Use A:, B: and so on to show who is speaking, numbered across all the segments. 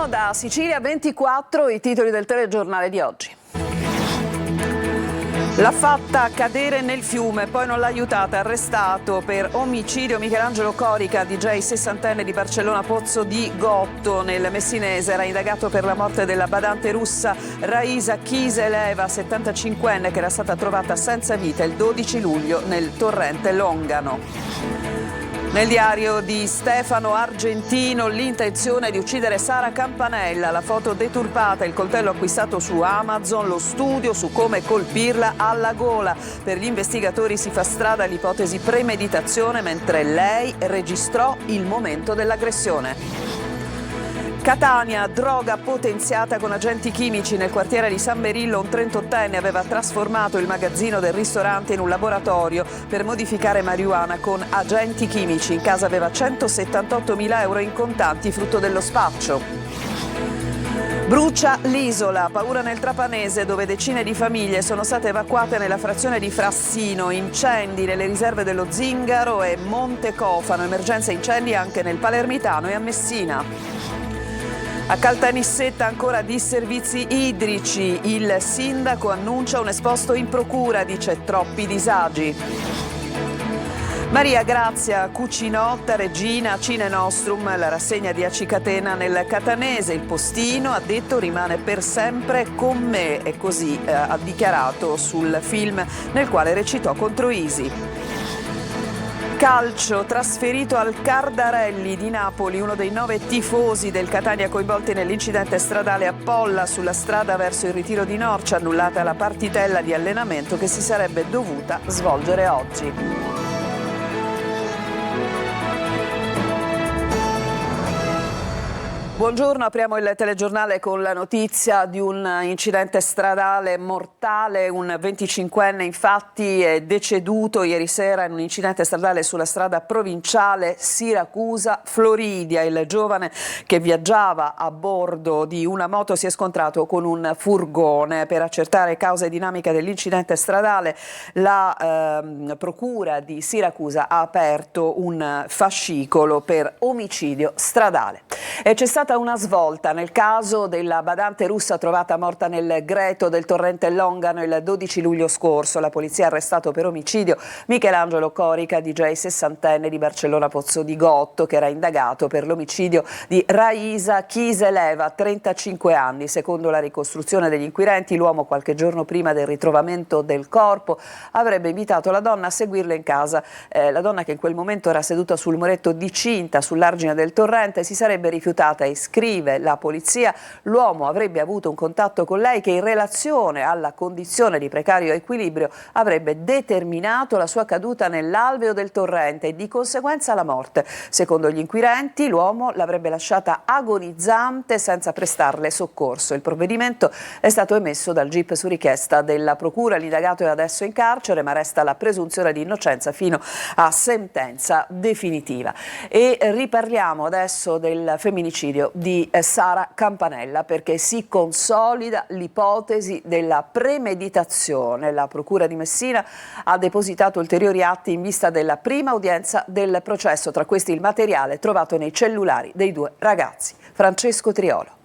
A: da Sicilia 24 i titoli del telegiornale di oggi. L'ha fatta cadere nel fiume, poi non l'ha aiutata, arrestato per omicidio Michelangelo Corica, DJ 60enne di Barcellona Pozzo di Gotto nel Messinese. Era indagato per la morte della badante russa Raisa Kiseleva, 75enne, che era stata trovata senza vita il 12 luglio nel torrente Longano. Nel diario di Stefano Argentino, l'intenzione di uccidere Sara Campanella, la foto deturpata, il coltello acquistato su Amazon, lo studio su come colpirla alla gola. Per gli investigatori si fa strada l'ipotesi premeditazione, mentre lei registrò il momento dell'aggressione. Catania, droga potenziata con agenti chimici. Nel quartiere di San Berillo un 38enne aveva trasformato il magazzino del ristorante in un laboratorio per modificare marijuana con agenti chimici. In casa aveva 178.000 euro in contanti, frutto dello spaccio. Brucia l'isola, paura nel Trapanese, dove decine di famiglie sono state evacuate nella frazione di Frassino. Incendi nelle riserve dello Zingaro e Montecofano, emergenza incendi anche nel Palermitano e a Messina. A Caltanissetta ancora disservizi idrici, il sindaco annuncia un esposto in procura, dice troppi disagi. Maria Grazia Cucinotta, regina Cine Nostrum, la rassegna di Acicatena nel Catanese. Il postino, ha detto, rimane per sempre con me, e così ha dichiarato sul film nel quale recitò contro Isi. Calcio, trasferito al Cardarelli di Napoli, uno dei 9 tifosi del Catania coinvolti nell'incidente stradale a Polla sulla strada verso il ritiro di Norcia, annullata la partitella di allenamento che si sarebbe dovuta svolgere oggi. Buongiorno, apriamo il telegiornale con la notizia di un incidente stradale mortale. Un 25enne infatti è deceduto ieri sera in un incidente stradale sulla strada provinciale Siracusa-Floridia. Il giovane che viaggiava a bordo di una moto si è scontrato con un furgone. Per accertare causa e dinamica dell'incidente stradale, la procura di Siracusa ha aperto un fascicolo per omicidio stradale. E c'è stata una svolta nel caso della badante russa trovata morta nel greto del torrente Longano il 12 luglio scorso. La polizia ha arrestato per omicidio Michelangelo Corica, DJ 60enne di Barcellona Pozzo di Gotto, che era indagato per l'omicidio di Raisa Kiseleva, 35 anni. Secondo la ricostruzione degli inquirenti, l'uomo, qualche giorno prima del ritrovamento del corpo, avrebbe invitato la donna a seguirlo in casa. La donna, che in quel momento era seduta sul muretto di cinta sull'argine del torrente, si sarebbe rifiutata, e scrive la polizia, l'uomo avrebbe avuto un contatto con lei che, in relazione alla condizione di precario equilibrio, avrebbe determinato la sua caduta nell'alveo del torrente e di conseguenza la morte. Secondo gli inquirenti, l'uomo l'avrebbe lasciata agonizzante senza prestarle soccorso. Il provvedimento è stato emesso dal GIP su richiesta della procura. L'indagato è adesso in carcere, ma resta la presunzione di innocenza fino a sentenza definitiva. E riparliamo adesso del femminicidio di Sara Campanella, perché si consolida l'ipotesi della premeditazione. La procura di Messina ha depositato ulteriori atti in vista della prima udienza del processo, tra questi il materiale trovato nei cellulari dei 2 ragazzi. Francesco Triolo.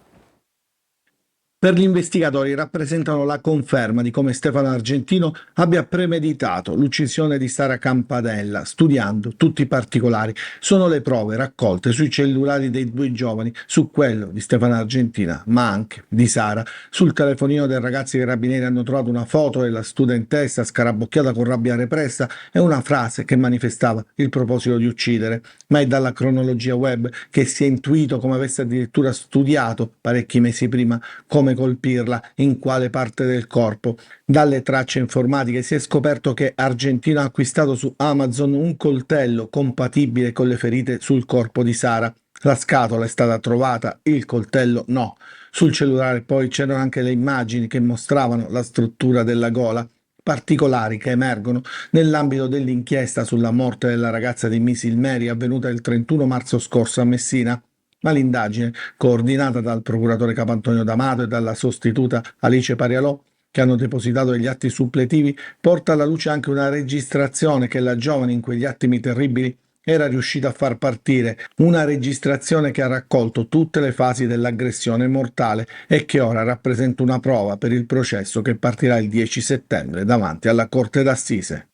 B: Per gli investigatori rappresentano la conferma di come Stefano Argentino abbia premeditato l'uccisione di Sara Campanella, studiando tutti i particolari. Sono le prove raccolte sui cellulari dei 2 giovani, su quello di Stefano Argentina, ma anche di Sara. Sul telefonino del ragazzo i carabinieri hanno trovato una foto della studentessa scarabocchiata con rabbia repressa e una frase che manifestava il proposito di uccidere. Ma è dalla cronologia web che si è intuito come avesse addirittura studiato parecchi mesi prima come colpirla, in quale parte del corpo. Dalle tracce informatiche si è scoperto che Argentino ha acquistato su Amazon un coltello compatibile con le ferite sul corpo di Sara. La scatola è stata trovata, il coltello no. Sul cellulare poi c'erano anche le immagini che mostravano la struttura della gola. Particolari che emergono nell'ambito dell'inchiesta sulla morte della ragazza di Misilmeri avvenuta il 31 marzo scorso a Messina. Ma l'indagine, coordinata dal procuratore Capo Antonio D'Amato e dalla sostituta Alice Parialò, che hanno depositato gli atti suppletivi, porta alla luce anche una registrazione che la giovane in quegli attimi terribili era riuscito a far partire una registrazione che ha raccolto tutte le fasi dell'aggressione mortale e che ora rappresenta una prova per il processo che partirà il 10 settembre davanti alla Corte d'Assise.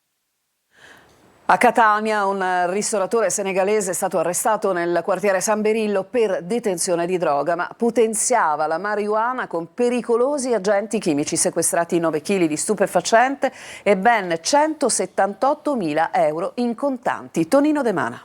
A: A Catania un ristoratore senegalese è stato arrestato nel quartiere San Berillo per detenzione di droga, ma potenziava la marijuana con pericolosi agenti chimici, sequestrati 9 kg di stupefacente e ben 178.000 euro in contanti. Tonino De Mana.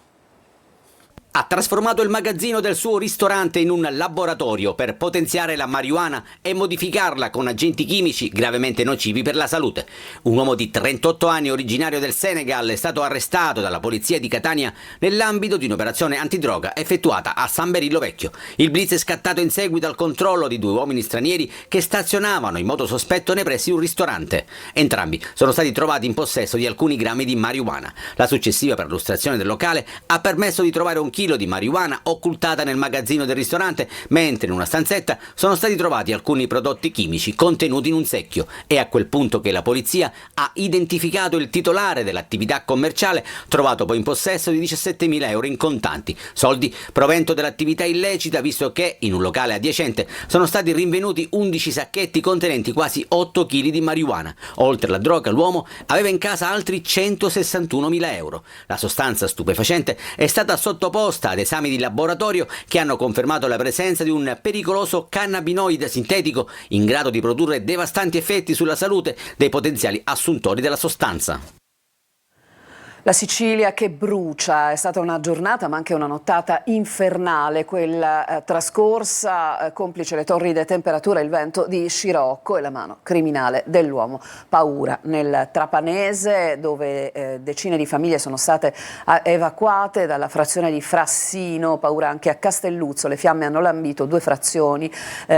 C: Ha trasformato il magazzino del suo ristorante in un laboratorio per potenziare la marijuana e modificarla con agenti chimici gravemente nocivi per la salute. Un uomo di 38 anni originario del Senegal è stato arrestato dalla polizia di Catania nell'ambito di un'operazione antidroga effettuata a San Berillo Vecchio. Il blitz è scattato in seguito al controllo di 2 uomini stranieri che stazionavano in modo sospetto nei pressi di un ristorante. Entrambi sono stati trovati in possesso di alcuni grammi di marijuana. La successiva perlustrazione del locale ha permesso di trovare un chilo di marijuana occultata nel magazzino del ristorante, mentre in una stanzetta sono stati trovati alcuni prodotti chimici contenuti in un secchio. È a quel punto che la polizia ha identificato il titolare dell'attività commerciale, trovato poi in possesso di 17.000 euro in contanti, soldi provento dell'attività illecita, visto che in un locale adiacente sono stati rinvenuti 11 sacchetti contenenti quasi 8 kg di marijuana. Oltre alla droga, l'uomo aveva in casa altri 161.000 euro. La sostanza stupefacente è stata sottoposta ad esami di laboratorio che hanno confermato la presenza di un pericoloso cannabinoide sintetico in grado di produrre devastanti effetti sulla salute dei potenziali assuntori della sostanza.
A: La Sicilia che brucia, è stata una giornata ma anche una nottata infernale, quella trascorsa, complice le torride temperature e il vento di scirocco e la mano criminale dell'uomo. Paura nel Trapanese, dove decine di famiglie sono state evacuate dalla frazione di Frassino, paura anche a Castelluzzo, le fiamme hanno lambito 2 frazioni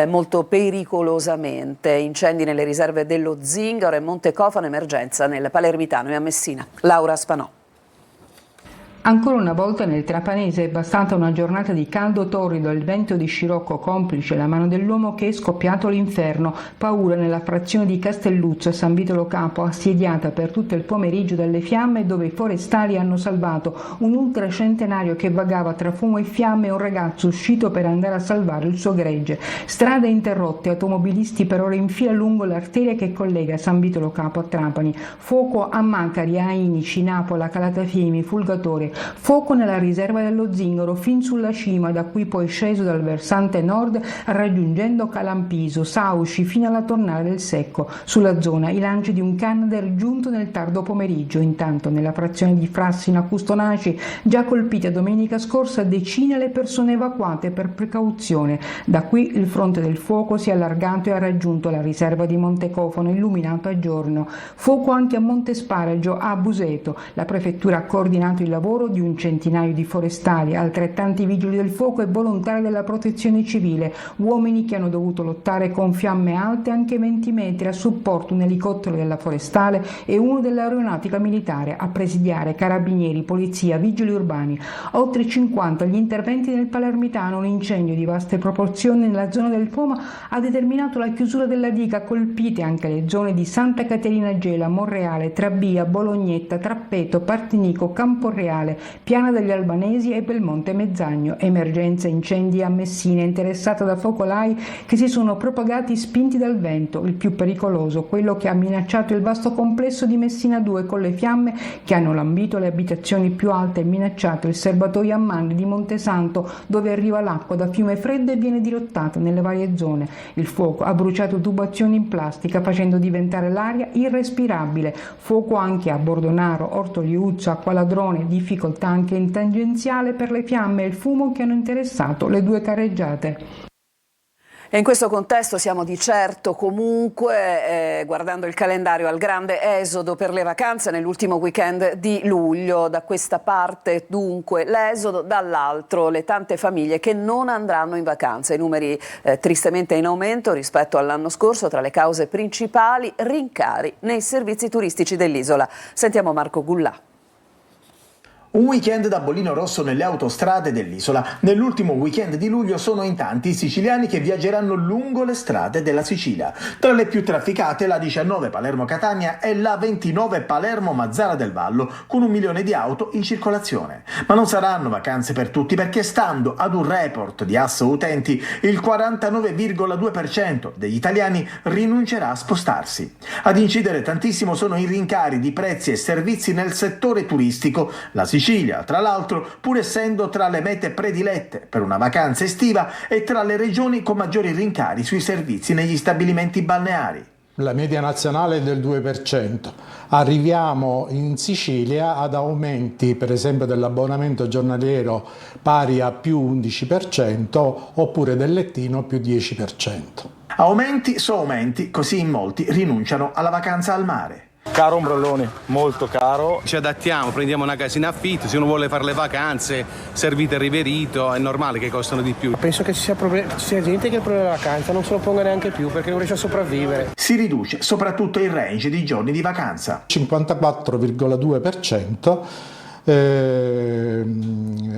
A: molto pericolosamente, incendi nelle riserve dello Zingaro e Montecofano, emergenza nel Palermitano e a Messina. Laura Spanò.
D: Ancora una volta nel Trapanese è bastata una giornata di caldo torrido e il vento di scirocco complice la mano dell'uomo che è scoppiato l'inferno. Paura nella frazione di Castelluzzo a San Vito Lo Capo, assediata per tutto il pomeriggio dalle fiamme, dove i forestali hanno salvato un ultracentenario che vagava tra fumo e fiamme e un ragazzo uscito per andare a salvare il suo gregge. Strade interrotte, automobilisti per ore in fila lungo l'arteria che collega San Vito Lo Capo a Trapani. Fuoco a Macari, a Inici, Napola, Calatafimi, Fulgatore. Fuoco nella riserva dello Zingaro fin sulla cima, da cui poi sceso dal versante nord raggiungendo Calampiso, Sausci fino alla Tonnara del Secco. Sulla zona i lanci di un Canadair giunto nel tardo pomeriggio. Intanto nella frazione di Frassino a Custonaci, già colpita domenica scorsa, decine le persone evacuate per precauzione. Da qui il fronte del fuoco si è allargato e ha raggiunto la riserva di Montecofano, illuminato a giorno. Fuoco anche a Montesparaggio, a Buseto. La prefettura ha coordinato il lavoro di un centinaio di forestali, altrettanti vigili del fuoco e volontari della protezione civile, uomini che hanno dovuto lottare con fiamme alte anche 20 metri a supporto un elicottero della forestale e uno dell'aeronautica militare a presidiare carabinieri, polizia, vigili urbani. Oltre 50 gli interventi nel Palermitano. Un incendio di vaste proporzioni nella zona del Poma ha determinato la chiusura della diga, colpite anche le zone di Santa Caterina Gela, Monreale, Trabia, Bolognetta, Trappeto, Partinico, Camporreale, Piana degli Albanesi e Belmonte Mezzagno. Emergenza incendi a Messina, interessata da focolai che si sono propagati spinti dal vento. Il più pericoloso, quello che ha minacciato il vasto complesso di Messina 2, con le fiamme che hanno lambito le abitazioni più alte e minacciato il serbatoio a Manni di Montesanto, dove arriva l'acqua da Fiume Freddo e viene dirottata nelle varie zone. Il fuoco ha bruciato tubazioni in plastica, facendo diventare l'aria irrespirabile. Fuoco anche a Bordonaro, Ortoliuzzo, Acqualadrone, difficoltà anche in tangenziale per le fiamme e il fumo che hanno interessato le 2 carreggiate.
A: E in questo contesto siamo di certo comunque, guardando il calendario, al grande esodo per le vacanze nell'ultimo weekend di luglio. Da questa parte dunque l'esodo, dall'altro le tante famiglie che non andranno in vacanza. I numeri tristemente in aumento rispetto all'anno scorso, tra le cause principali rincari nei servizi turistici dell'isola. Sentiamo Marco Gullà.
E: Un weekend da bollino rosso nelle autostrade dell'isola. Nell'ultimo weekend di luglio sono in tanti i siciliani che viaggeranno lungo le strade della Sicilia. Tra le più trafficate la 19 Palermo-Catania e la 29 Palermo-Mazzara del Vallo, con 1 milione di auto in circolazione. Ma non saranno vacanze per tutti, perché stando ad un report di Asso Utenti, il 49,2% degli italiani rinuncerà a spostarsi. Ad incidere tantissimo sono i rincari di prezzi e servizi nel settore turistico. La Sicilia, tra l'altro, pur essendo tra le mete predilette per una vacanza estiva, è tra le regioni con maggiori rincari sui servizi negli stabilimenti balneari.
F: La media nazionale è del 2%. Arriviamo in Sicilia ad aumenti, per esempio, dell'abbonamento giornaliero pari a più 11% oppure del lettino più 10%.
E: Aumenti su aumenti, così in molti rinunciano alla vacanza al mare.
G: Caro ombrellone, molto caro.
H: Ci adattiamo, prendiamo una casa in affitto, se uno vuole fare le vacanze, servito e riverito, è normale che costano di più.
I: Penso che ci sia gente che il problema della vacanza non se lo ponga neanche più perché non riesce a sopravvivere.
E: Si riduce soprattutto il range di giorni di vacanza.
F: 54,2%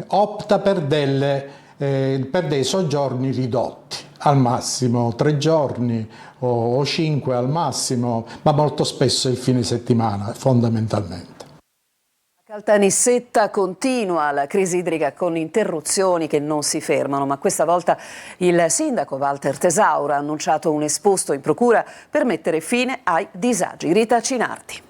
F: opta per dei soggiorni ridotti. Al massimo 3 giorni o 5 al massimo, ma molto spesso il fine settimana fondamentalmente.
A: Caltanissetta continua la crisi idrica con interruzioni che non si fermano, ma questa volta il sindaco Walter Tesauro ha annunciato un esposto in procura per mettere fine ai disagi. Rita Cinardi.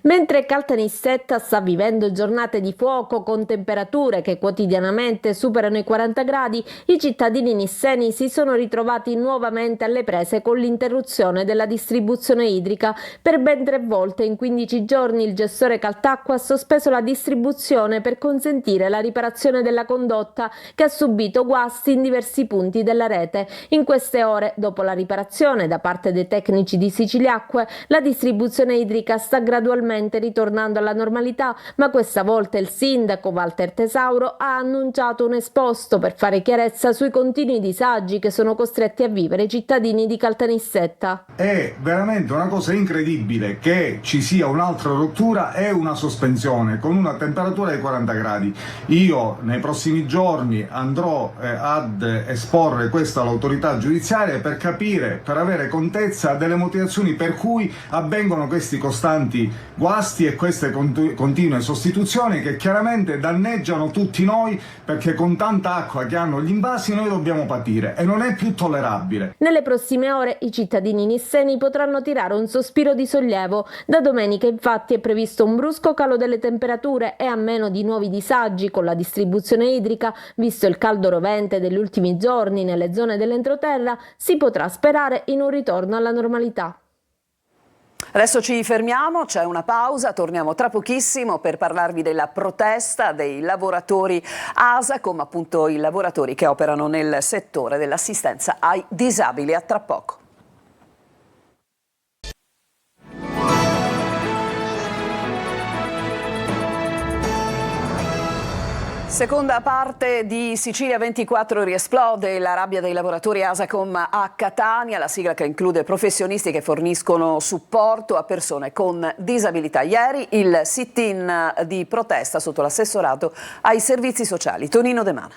J: Mentre Caltanissetta sta vivendo giornate di fuoco con temperature che quotidianamente superano i 40 gradi, i cittadini nisseni si sono ritrovati nuovamente alle prese con l'interruzione della distribuzione idrica. Per ben 3 volte in 15 giorni il gestore Caltacqua ha sospeso la distribuzione per consentire la riparazione della condotta, che ha subito guasti in diversi punti della rete. In queste ore, dopo la riparazione da parte dei tecnici di Siciliacque, la distribuzione idrica sta gradualmente ritornando alla normalità, ma questa volta il sindaco Walter Tesauro ha annunciato un esposto per fare chiarezza sui continui disagi che sono costretti a vivere i cittadini di Caltanissetta.
K: È veramente una cosa incredibile che ci sia un'altra rottura e una sospensione con una temperatura di 40 gradi. Io nei prossimi giorni andrò ad esporre questo all'autorità giudiziaria per capire, per avere contezza delle motivazioni per cui avvengono questi costanti guasti e queste continue sostituzioni che chiaramente danneggiano tutti noi, perché con tanta acqua che hanno gli invasi noi dobbiamo patire e non è più tollerabile.
J: Nelle prossime ore i cittadini nisseni potranno tirare un sospiro di sollievo. Da domenica infatti è previsto un brusco calo delle temperature e a meno di nuovi disagi con la distribuzione idrica, visto il caldo rovente degli ultimi giorni nelle zone dell'entroterra, si potrà sperare in un ritorno alla normalità.
A: Adesso ci fermiamo, c'è una pausa, torniamo tra pochissimo per parlarvi della protesta dei lavoratori ASACOM, appunto i lavoratori che operano nel settore dell'assistenza ai disabili. A tra poco. Seconda parte di Sicilia 24, riesplode la rabbia dei lavoratori ASACOM a Catania, la sigla che include professionisti che forniscono supporto a persone con disabilità. Ieri il sit-in di protesta sotto l'assessorato ai servizi sociali. Tonino De Mana.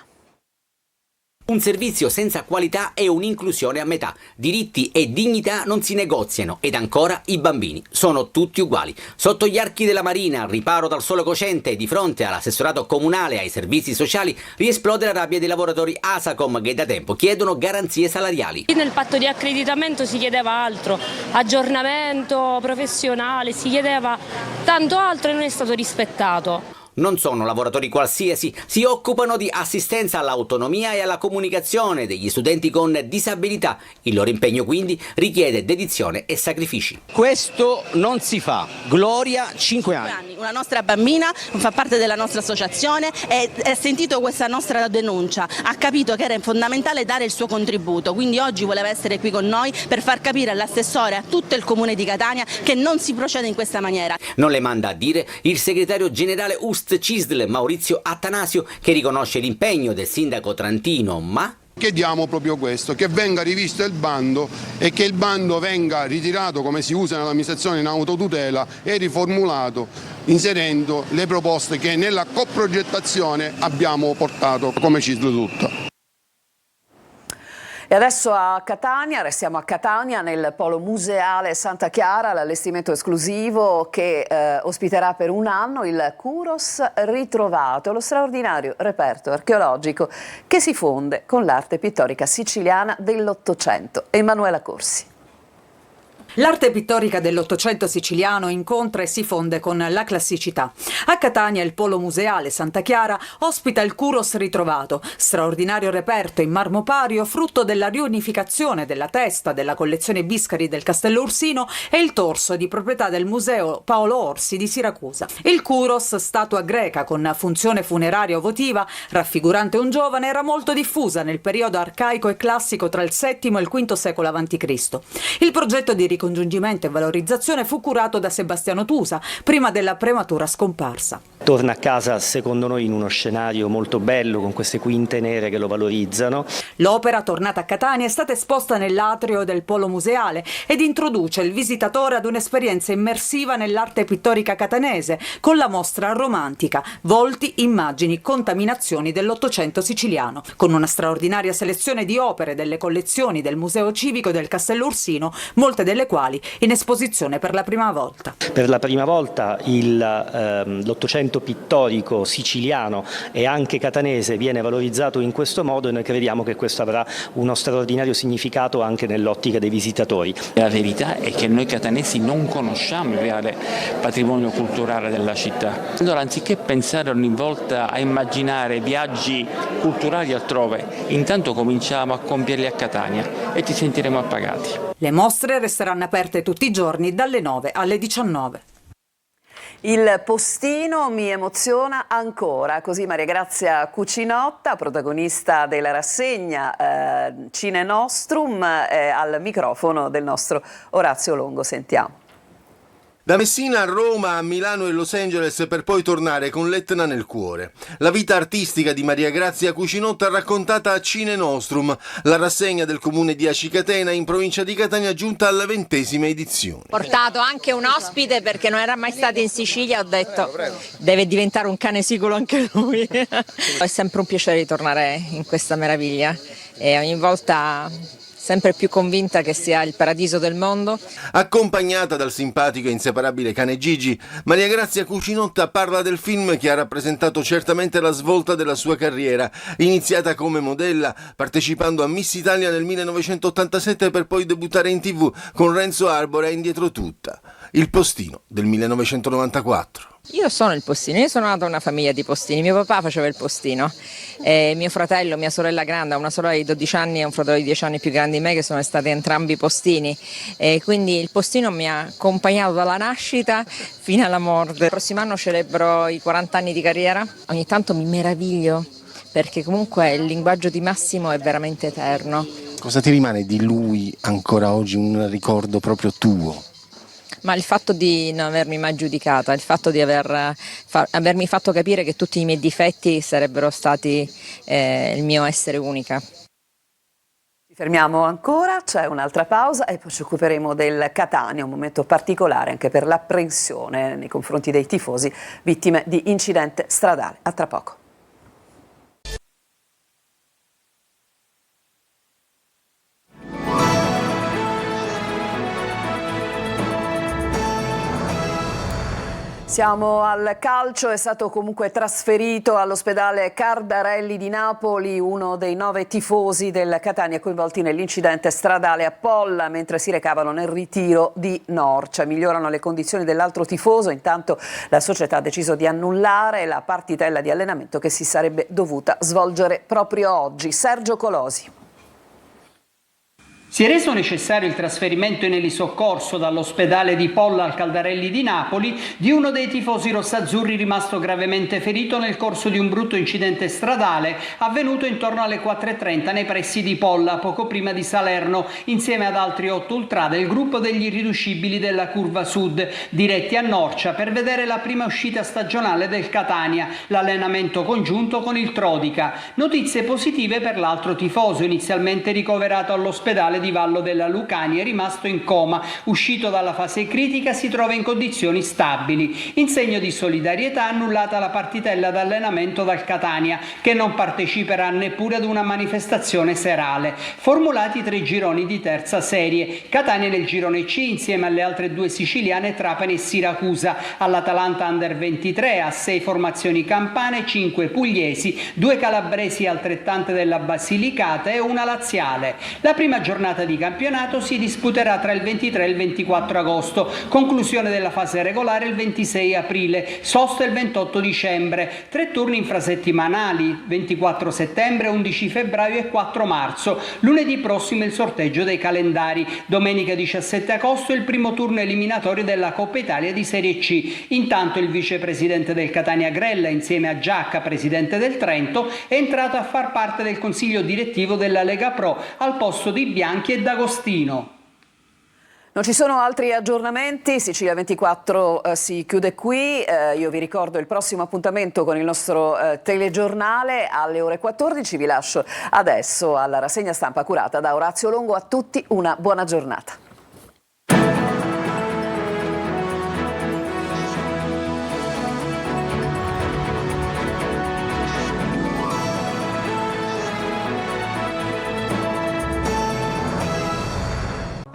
C: Un servizio senza qualità è un'inclusione a metà. Diritti e dignità non si negoziano ed ancora i bambini sono tutti uguali. Sotto gli archi della Marina, al riparo dal sole cocente e di fronte all'assessorato comunale ai servizi sociali, riesplode la rabbia dei lavoratori ASACOM che da tempo chiedono garanzie salariali.
L: Nel patto di accreditamento si chiedeva altro, aggiornamento professionale, si chiedeva tanto altro e non è stato rispettato.
C: Non sono lavoratori qualsiasi, si occupano di assistenza all'autonomia e alla comunicazione degli studenti con disabilità. Il loro impegno quindi richiede dedizione e sacrifici.
M: Questo non si fa. Gloria, 5 anni.
N: Una nostra bambina fa parte della nostra associazione e ha sentito questa nostra denuncia, ha capito che era fondamentale dare il suo contributo, quindi oggi voleva essere qui con noi per far capire all'assessore e a tutto il comune di Catania che non si procede in questa maniera.
C: Non le manda a dire il segretario generale CISL Maurizio Attanasio, che riconosce l'impegno del sindaco trantino, ma
O: Chiediamo proprio questo, che venga rivisto il bando e che il bando venga ritirato, come si usa nell'amministrazione, in autotutela, e riformulato inserendo le proposte che nella coprogettazione abbiamo portato come ciclo tutto.
A: E adesso a Catania, restiamo a Catania nel polo museale Santa Chiara, l'allestimento esclusivo che ospiterà per un anno il Kouros ritrovato, lo straordinario reperto archeologico che si fonde con l'arte pittorica siciliana dell'Ottocento. Emanuela Corsi.
P: L'arte pittorica dell'Ottocento siciliano incontra e si fonde con la classicità. A Catania il polo museale Santa Chiara ospita il Kouros ritrovato, straordinario reperto in marmo pario, frutto della riunificazione della testa della collezione Biscari del Castello Ursino e il torso di proprietà del Museo Paolo Orsi di Siracusa. Il Kouros, statua greca con funzione funeraria o votiva, raffigurante un giovane, era molto diffusa nel periodo arcaico e classico tra il VII e il V secolo a.C. Il progetto di ricongiungimento e valorizzazione fu curato da Sebastiano Tusa, prima della prematura scomparsa.
M: Torna a casa, secondo noi, in uno scenario molto bello, con queste quinte nere che lo valorizzano.
P: L'opera, tornata a Catania, è stata esposta nell'atrio del polo museale ed introduce il visitatore ad un'esperienza immersiva nell'arte pittorica catanese, con la mostra romantica, volti, immagini, contaminazioni dell'Ottocento siciliano, con una straordinaria selezione di opere delle collezioni del Museo Civico del Castello Ursino, molte delle quali in esposizione per la prima volta.
M: Per la prima volta l'Ottocento pittorico siciliano e anche catanese viene valorizzato in questo modo, e noi crediamo che questo avrà uno straordinario significato anche nell'ottica dei visitatori.
Q: La verità è che noi catanesi non conosciamo il reale patrimonio culturale della città. Allora, anziché pensare ogni volta a immaginare viaggi culturali altrove, intanto cominciamo a compierli a Catania e ci sentiremo appagati.
P: Le mostre resteranno aperte tutti i giorni dalle 9 alle 19.
A: Il postino mi emoziona ancora, così Maria Grazia Cucinotta, protagonista della rassegna Cine Nostrum, al microfono del nostro Orazio Longo. Sentiamo.
R: Da Messina a Roma, a Milano e Los Angeles, per poi tornare con l'Etna nel cuore. La vita artistica di Maria Grazia Cucinotta raccontata a Cine Nostrum, la rassegna del comune di Acicatena in provincia di Catania, giunta alla 20ª edizione.
S: Ho portato anche un ospite perché non era mai stato in Sicilia, ho detto deve diventare un cane sicuro anche lui. È sempre un piacere ritornare in questa meraviglia e ogni volta sempre più convinta che sia il paradiso del mondo.
R: Accompagnata dal simpatico e inseparabile cane Gigi, Maria Grazia Cucinotta parla del film che ha rappresentato certamente la svolta della sua carriera, iniziata come modella, partecipando a Miss Italia nel 1987 per poi debuttare in TV con Renzo Arbore in Dietro Tutta, Il postino del 1994.
S: Io sono il postino, io sono nata in una famiglia di postini, mio papà faceva il postino, mio fratello, mia sorella grande, una sorella di 12 anni e un fratello di 10 anni più grandi di me che sono stati entrambi postini, quindi il postino mi ha accompagnato dalla nascita fino alla morte. Il prossimo anno celebro i 40 anni di carriera, ogni tanto mi meraviglio perché comunque il linguaggio di Massimo è veramente eterno.
R: Cosa ti rimane di lui ancora oggi, un ricordo proprio tuo?
S: Ma il fatto di non avermi mai giudicata, il fatto di avermi fatto capire che tutti i miei difetti sarebbero stati il mio essere unica.
A: Ci fermiamo ancora, c'è un'altra pausa e poi ci occuperemo del Catania, un momento particolare anche per l'apprensione nei confronti dei tifosi vittime di incidente stradale. A tra poco. Siamo al calcio, è stato comunque trasferito all'ospedale Cardarelli di Napoli uno dei 9 tifosi del Catania coinvolti nell'incidente stradale a Polla mentre si recavano nel ritiro di Norcia. Migliorano le condizioni dell'altro tifoso, intanto la società ha deciso di annullare la partitella di allenamento che si sarebbe dovuta svolgere proprio oggi. Sergio Colosi.
T: Si è reso necessario il trasferimento in elisoccorso dall'ospedale di Polla al Caldarelli di Napoli di uno dei tifosi rossazzurri rimasto gravemente ferito nel corso di un brutto incidente stradale avvenuto intorno alle 4:30 nei pressi di Polla, poco prima di Salerno, insieme ad altri 8 ultra del gruppo degli irriducibili della Curva Sud, diretti a Norcia per vedere la prima uscita stagionale del Catania, l'allenamento congiunto con il Trodica. Notizie positive per l'altro tifoso, inizialmente ricoverato all'ospedale di Vallo della Lucania, è rimasto in coma, uscito dalla fase critica, si trova in condizioni stabili. In segno di solidarietà annullata la partitella d'allenamento dal Catania, che non parteciperà neppure ad una manifestazione serale. Formulati 3 gironi di terza serie, Catania nel girone C insieme alle altre 2 siciliane Trapani e Siracusa, all'Atalanta Under 23 a 6 formazioni campane, 5 pugliesi, 2 calabresi altrettante della Basilicata e una laziale. La prima giornata di campionato si disputerà tra il 23 e il 24 agosto, conclusione della fase regolare il 26 aprile, sosta il 28 dicembre, 3 turni infrasettimanali, 24 settembre, 11 febbraio e 4 marzo. Lunedì prossimo il sorteggio dei calendari, domenica 17 agosto il primo turno eliminatorio della Coppa Italia di Serie C. Intanto il vicepresidente del Catania Grella, insieme a Giacca, presidente del Trento, è entrato a far parte del consiglio direttivo della Lega Pro al posto di Bianchi e D'Agostino.
A: Non ci sono altri aggiornamenti, Sicilia 24 si chiude qui, io vi ricordo il prossimo appuntamento con il nostro telegiornale alle ore 14, vi lascio adesso alla rassegna stampa curata da Orazio Longo, a tutti una buona giornata.